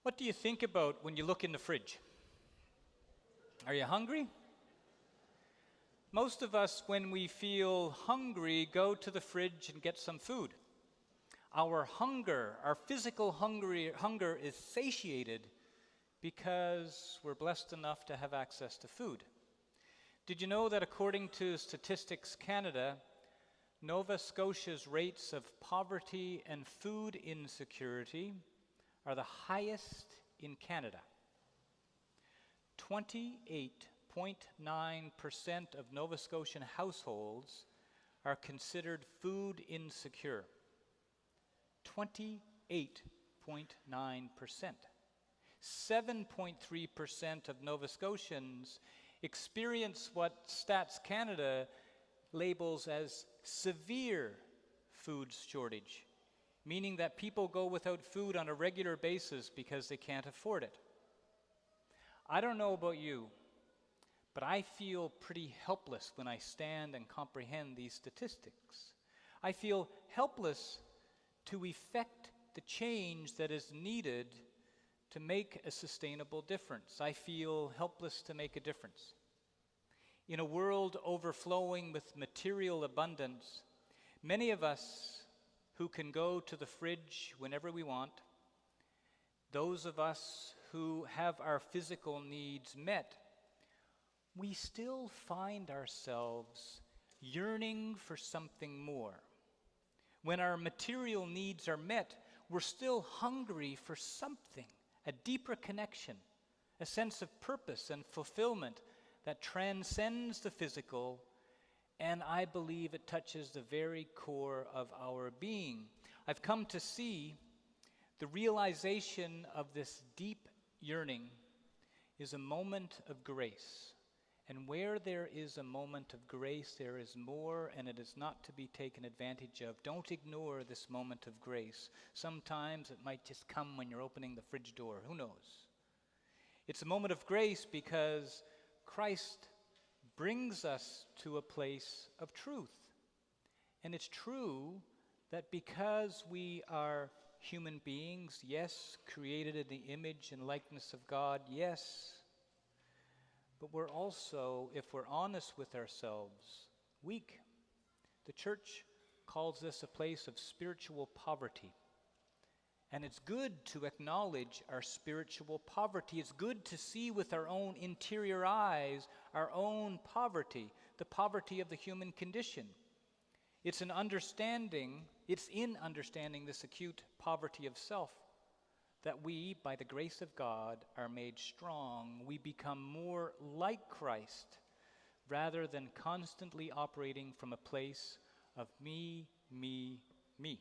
What do you think about when you look in the fridge? Are you hungry? Most of us, when we feel hungry, go to the fridge and get some food. Our hunger, our physical hunger is satiated because we're blessed enough to have access to food. Did you know that according to Statistics Canada, Nova Scotia's rates of poverty and food insecurity are the highest in Canada? 28.9% of Nova Scotian households are considered food insecure. 28.9%. 7.3% of Nova Scotians experience what Stats Canada labels as severe food shortage, meaning that people go without food on a regular basis because they can't afford it. I don't know about you, but I feel pretty helpless when I stand and comprehend these statistics. I feel helpless to effect the change that is needed to make a sustainable difference. I feel helpless to make a difference. In a world overflowing with material abundance, many of us who can go to the fridge whenever we want, those of us who have our physical needs met, we still find ourselves yearning for something more. When our material needs are met, we're still hungry for something, a deeper connection, a sense of purpose and fulfillment that transcends the physical, and I believe it touches the very core of our being. I've come to see the realization of this deep yearning is a moment of grace. And where there is a moment of grace, there is more, and it is not to be taken advantage of. Don't ignore this moment of grace. Sometimes it might just come when you're opening the fridge door. Who knows? It's a moment of grace because Christ brings us to a place of truth. And it's true that because we are human beings, yes, created in the image and likeness of God, yes, but we're also, if we're honest with ourselves, weak. The church calls this a place of spiritual poverty. And it's good to acknowledge our spiritual poverty. It's good to see with our own interior eyes our own poverty, the poverty of the human condition. It's in understanding this acute poverty of self that we, by the grace of God, are made strong. We become more like Christ rather than constantly operating from a place of me, me, me.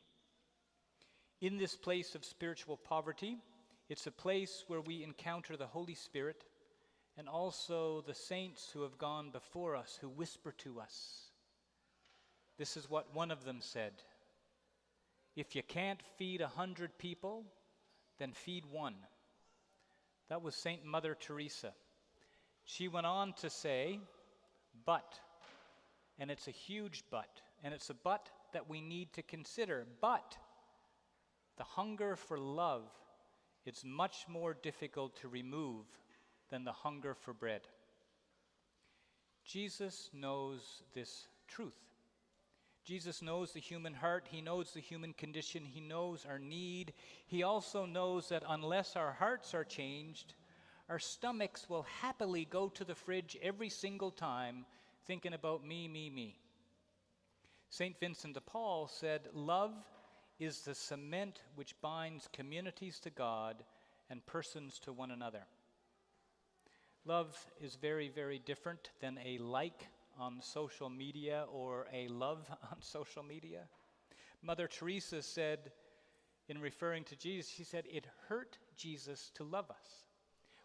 In this place of spiritual poverty, it's a place where we encounter the Holy Spirit and also the saints who have gone before us, who whisper to us. This is what one of them said: if you can't feed 100 people, then feed one. That was Saint Mother Teresa. She went on to say, but, and it's a huge but, and it's a but that we need to consider, but the hunger for love is much more difficult to remove than the hunger for bread. Jesus knows this truth. Jesus knows the human heart. He knows the human condition. He knows our need. He also knows that unless our hearts are changed, our stomachs will happily go to the fridge every single time thinking about me, me, me. St. Vincent de Paul said, love is the cement which binds communities to God and persons to one another. Love is very, very different than a like on social media or a love on social media. Mother Teresa said, in referring to Jesus, she said, it hurt Jesus to love us.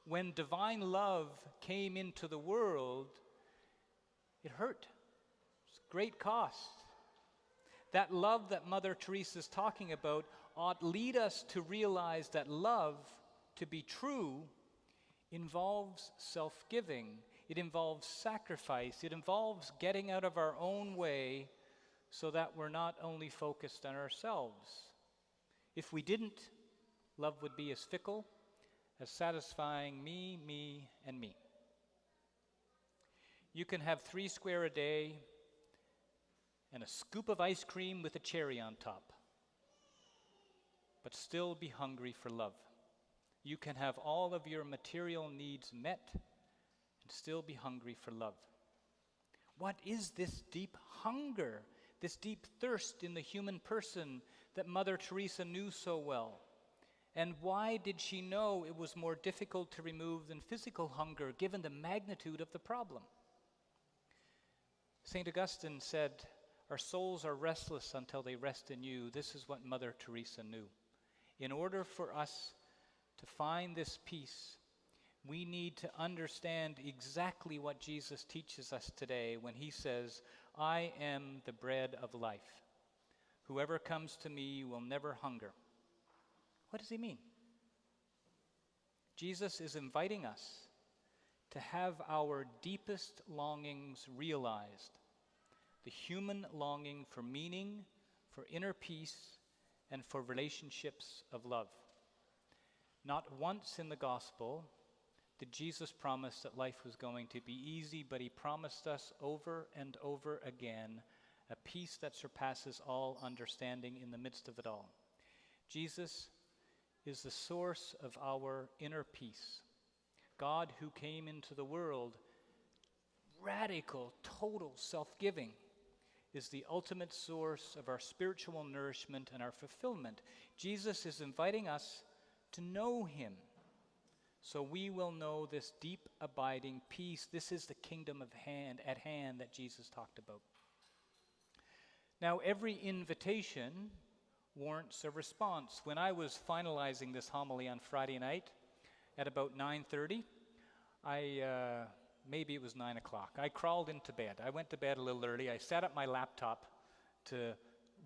When divine love came into the world, it hurt. It's great cost. That love that Mother Teresa is talking about ought lead us to realize that love, to be true, involves self-giving. It involves sacrifice. It involves getting out of our own way so that we're not only focused on ourselves. If we didn't, love would be as fickle as satisfying me, me, and me. You can have 3 square a day and a scoop of ice cream with a cherry on top, but still be hungry for love. You can have all of your material needs met and still be hungry for love. What is this deep hunger, this deep thirst in the human person that Mother Teresa knew so well? And why did she know it was more difficult to remove than physical hunger, given the magnitude of the problem? St. Augustine said, "Our souls are restless until they rest in you." This is what Mother Teresa knew. In order for us to find this peace, we need to understand exactly what Jesus teaches us today when he says, "I am the bread of life. Whoever comes to me will never hunger." What does he mean? Jesus is inviting us to have our deepest longings realized. The human longing for meaning, for inner peace, and for relationships of love. Not once in the gospel did Jesus promise that life was going to be easy, but he promised us over and over again a peace that surpasses all understanding in the midst of it all. Jesus is the source of our inner peace. God who came into the world, radical, total self-giving, is the ultimate source of our spiritual nourishment and our fulfillment. Jesus is inviting us to know him, so we will know this deep, abiding peace. This is the kingdom at hand that Jesus talked about. Now, every invitation warrants a response. When I was finalizing this homily on Friday night at about 9:30, maybe it was 9 o'clock, I crawled into bed. I went to bed a little early. I sat at my laptop to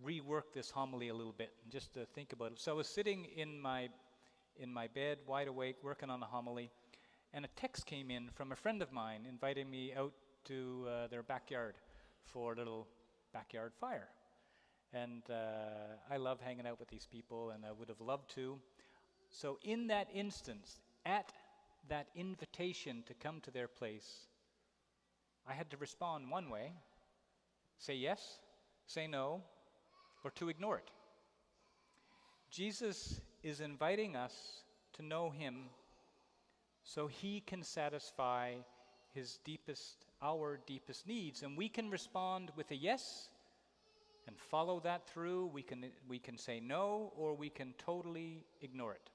rework this homily a little bit, just to think about it. So I was sitting in my bed, wide awake, working on the homily, and a text came in from a friend of mine inviting me out to their backyard for a little backyard fire. And I love hanging out with these people, and I would have loved to. So in that instance, at that invitation to come to their place, I had to respond one way: say yes, say no, or to ignore it. Jesus is inviting us to know him so he can satisfy our deepest needs, and we can respond with a yes and follow that through. We can say no, or we can totally ignore it.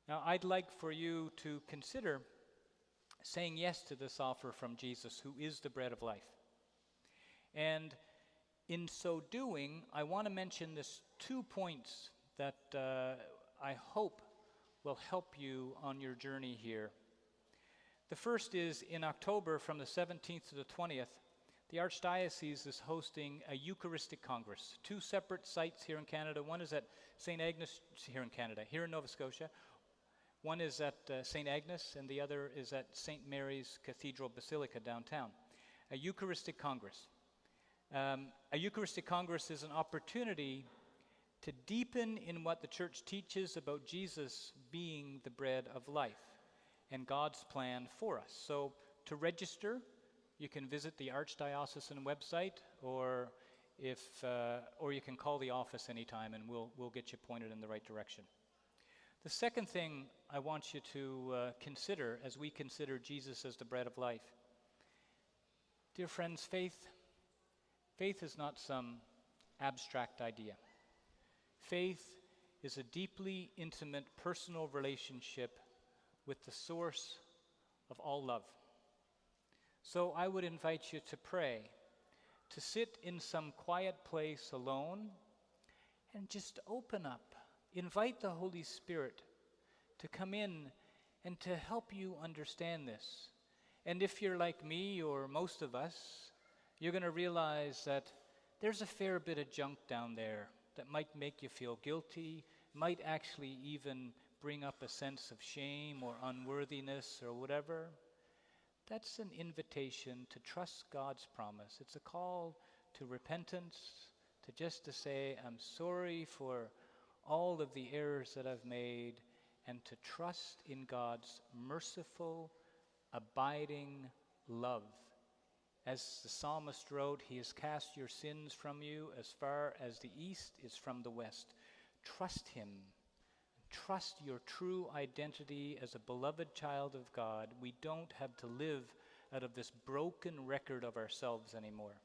Now, I'd like for you to consider saying yes to this offer from Jesus, who is the bread of life. And in so doing, I want to mention this 2 points that I hope will help you on your journey here. The first is, in October, from the 17th to the 20th, the Archdiocese is hosting a Eucharistic Congress. 2 separate sites here in Canada. One is at St. Agnes here in Canada, here in Nova Scotia. One is at St. Agnes, and the other is at St. Mary's Cathedral Basilica downtown. A Eucharistic Congress. A Eucharistic Congress is an opportunity to deepen in what the Church teaches about Jesus being the bread of life and God's plan for us. So to register, you can visit the Archdiocesan website, or you can call the office anytime, and we'll get you pointed in the right direction. The second thing I want you to consider as we consider Jesus as the bread of life. Dear friends, faith is not some abstract idea. Faith is a deeply intimate personal relationship with the source of all love. So I would invite you to pray, to sit in some quiet place alone and just open up. Invite the Holy Spirit to come in and to help you understand this. And if you're like me, or most of us, you're going to realize that there's a fair bit of junk down there that might make you feel guilty, might actually even bring up a sense of shame or unworthiness or whatever. That's an invitation to trust God's promise. It's a call to repentance, to say, I'm sorry for all of the errors that I've made, and to trust in God's merciful, abiding love. As the psalmist wrote, He has cast your sins from you as far as the east is from the west. Trust Him. Trust your true identity as a beloved child of God. We don't have to live out of this broken record of ourselves anymore.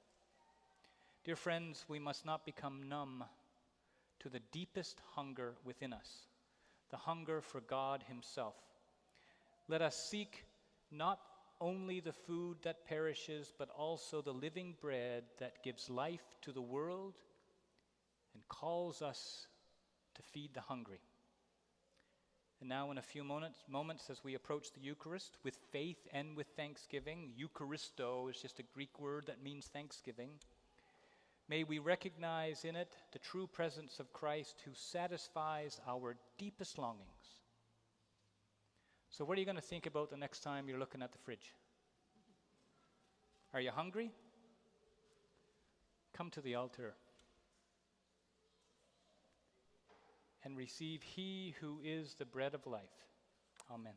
Dear friends, we must not become numb to the deepest hunger within us, the hunger for God Himself. Let us seek not only the food that perishes, but also the living bread that gives life to the world and calls us to feed the hungry. And now in a few moments as we approach the Eucharist with faith and with thanksgiving, Eucharisto is just a Greek word that means thanksgiving. May we recognize in it the true presence of Christ who satisfies our deepest longings. So what are you going to think about the next time you're looking at the fridge? Are you hungry? Come to the altar and receive He who is the bread of life. Amen.